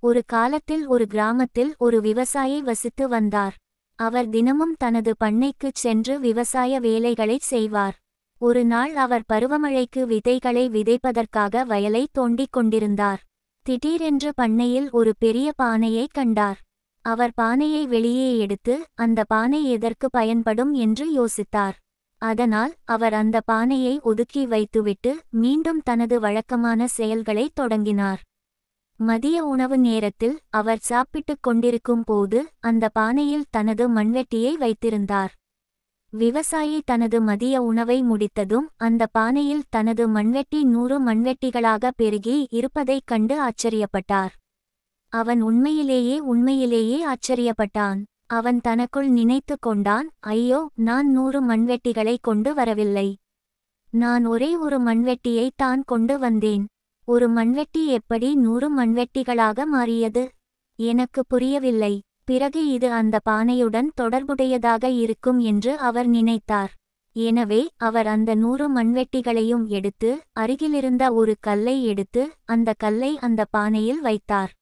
ஒரு காலத்தில் ஒரு கிராமத்தில் ஒரு விவசாயி வசித்து வந்தார். அவர் தினமும் தனது பண்ணைக்குச் சென்று விவசாய வேலைகளைச் செய்வார். ஒரு நாள் அவர் பருவமழைக்கு விதைகளை விதைப்பதற்காக வயலை தோண்டிக் கொண்டிருந்தார். திடீரென்று பண்ணையில் ஒரு பெரிய பானையை கண்டார். அவர் பானையை வெளியே எடுத்து அந்த பானை எதற்கு பயன்படும் என்று யோசித்தார். அதனால் அவர் அந்த பானையை ஒதுக்கி வைத்துவிட்டு மீண்டும் தனது வழக்கமான செயல்களை தொடங்கினார். மதிய உணவு நேரத்தில் அவர் சாப்பிட்டுக் கொண்டிருக்கும் போது அந்த பானையில் தனது மண்வெட்டியை வைத்திருந்தார். விவசாயி தனது மதிய உணவை முடித்ததும் அந்த பானையில் தனது மண்வெட்டி 100 மண்வெட்டிகளாக பெருகி இருப்பதைக் கண்டு ஆச்சரியப்பட்டார். அவன் உண்மையிலேயே ஆச்சரியப்பட்டான். அவன் தனக்குள் நினைத்து கொண்டான், ஐயோ, நான் 100 மண்வெட்டிகளை கொண்டு வரவில்லை. நான் ஒரே ஒரு மண்வெட்டியை தான் கொண்டு வந்தேன். ஒரு மண்வெட்டி எப்படி 100 மண்வெட்டிகளாக மாறியது? எனக்கு புரியவில்லை. பிறகு இது அந்த பானையுடன் தொடர்புடையதாக இருக்கும் என்று அவர் நினைத்தார். எனவே அவர் அந்த 100 மண்வெட்டிகளையும் எடுத்து அருகிலிருந்த ஒரு கல்லை எடுத்து அந்த கல்லை அந்த பானையில் வைத்தார்.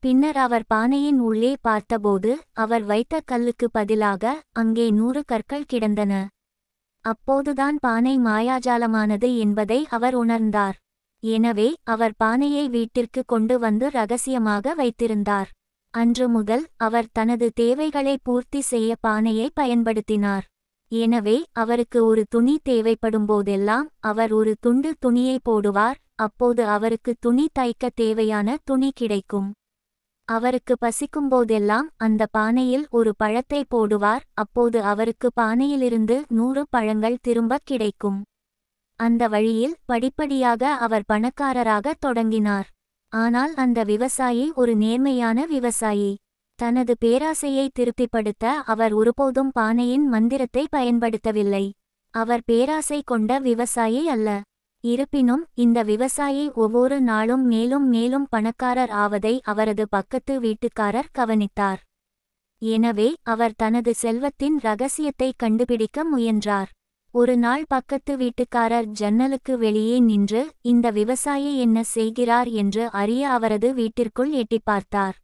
பின்னர் அவர் பானையின் உள்ளே பார்த்தபோது அவர் வைத்த கல்லுக்கு பதிலாக அங்கே 100 கற்கள் கிடந்தன. அப்போதுதான் பானை மாயாஜாலமானது என்பதை அவர் உணர்ந்தார். எனவே அவர் பானையை வீட்டிற்கு கொண்டு வந்து ரகசியமாக வைத்திருந்தார். அன்று முதல் அவர் தனது தேவைகளை பூர்த்தி செய்ய பானையை பயன்படுத்தினார். எனவே அவருக்கு ஒரு துணி தேவைப்படும்போதெல்லாம் அவர் ஒரு துண்டு துணியை போடுவார். அப்போது அவருக்கு துணி தைக்க தேவையான துணி கிடைக்கும். அவருக்கு பசிக்கும்போதெல்லாம் அந்த பானையில் ஒரு பழத்தை போடுவார். அப்போது அவருக்கு பானையிலிருந்து 100 பழங்கள் திரும்பக் கிடைக்கும். அந்த வழியில் படிப்படியாக அவர் பணக்காரராக தொடங்கினார். ஆனால் அந்த விவசாயி ஒரு நேர்மையான விவசாயி. தனது பேராசையை திருப்திப்படுத்த அவர் ஒருபோதும் பானையின் மந்திரத்தை பயன்படுத்தவில்லை. அவர் பேராசை கொண்ட விவசாயி அல்ல. இருப்பினும் இந்த விவசாயி ஒவ்வொரு நாளும் மேலும் மேலும் பணக்காரர் ஆவதை அவரது பக்கத்து வீட்டுக்காரர் கவனித்தார். எனவே அவர் தனது செல்வத்தின் இரகசியத்தை கண்டுபிடிக்க முயன்றார். ஒரு நாள் பக்கத்து வீட்டுக்காரர் ஜன்னலுக்கு வெளியே நின்று இந்த விவசாயி என்ன செய்கிறார் என்று அறிய அவரது வீட்டிற்குள் எட்டிப் பார்த்தார்.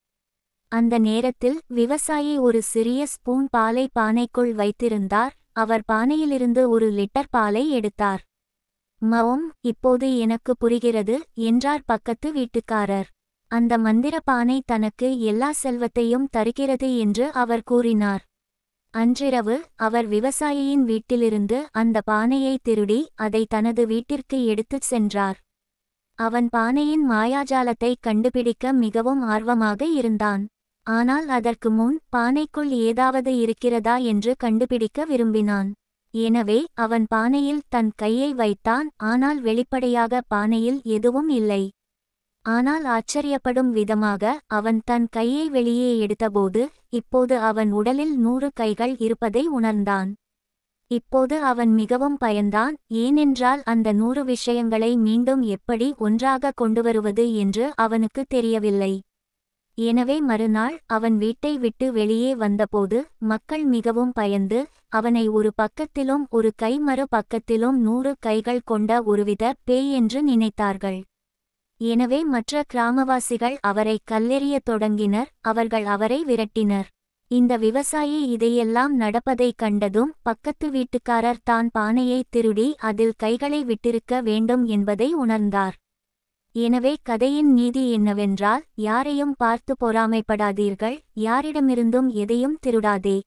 அந்த நேரத்தில் விவசாயி ஒரு சிறிய ஸ்பூன் பாலை பானைக்குள் வைத்திருந்தார். அவர் பானையிலிருந்து 1 லிட்டர் பாலை எடுத்தார். இப்போது எனக்கு புரிகிறது என்றார் பக்கத்து வீட்டுக்காரர். அந்த மந்திர பானை தனக்கு எல்லா செல்வத்தையும் தருகிறது என்று அவர் கூறினார். அன்றிரவு அவர் விவசாயியின் வீட்டிலிருந்து அந்த பானையை திருடி அதை தனது வீட்டிற்கு எடுத்துச் சென்றார். அவன் பானையின் மாயாஜாலத்தை கண்டுபிடிக்க மிகவும் ஆர்வமாக இருந்தான். ஆனால் அதற்கு முன் பானைக்குள் ஏதாவது இருக்கிறதா என்று கண்டுபிடிக்க விரும்பினான். எனவே அவன் பானையில் தன் கையை வைத்தான். ஆனால் வெளிப்படையாக பானையில் எதுவும் இல்லை. ஆனால் ஆச்சரியப்படும் விதமாக அவன் தன் கையை வெளியே எடுத்தபோது இப்போது அவன் உடலில் 100 கைகள் இருப்பதை உணர்ந்தான். இப்போது அவன் மிகவும் பயந்தான். ஏனென்றால் அந்த 100 விஷயங்களை மீண்டும் எப்படி ஒன்றாக கொண்டுவருவது என்று அவனுக்கு தெரியவில்லை. எனவே மறுநாள் அவன் வீட்டை விட்டு வெளியே வந்தபோது மக்கள் மிகவும் பயந்து அவனை ஒரு பக்கத்திலும் ஒரு கை மறு பக்கத்திலும் 100 கைகள் கொண்ட ஒருவித பேய் என்று நினைத்தார்கள். எனவே மற்ற கிராமவாசிகள் அவரை கல்லெறியத் தொடங்கினர். அவர்கள் அவரை விரட்டினர். இந்த விவசாயி இதையெல்லாம் நடப்பதைக் கண்டதும் பக்கத்து வீட்டுக்காரர் தான் பானையை திருடி அதில் கைகளை விட்டிருக்க வேண்டும் என்பதை உணர்ந்தார். எனவே கதையின் நீதி என்னவென்றால், யாரையும் பார்த்து பொறாமைப்படாதீர்கள், யாரிடமிருந்தும் எதையும் திருடாதே.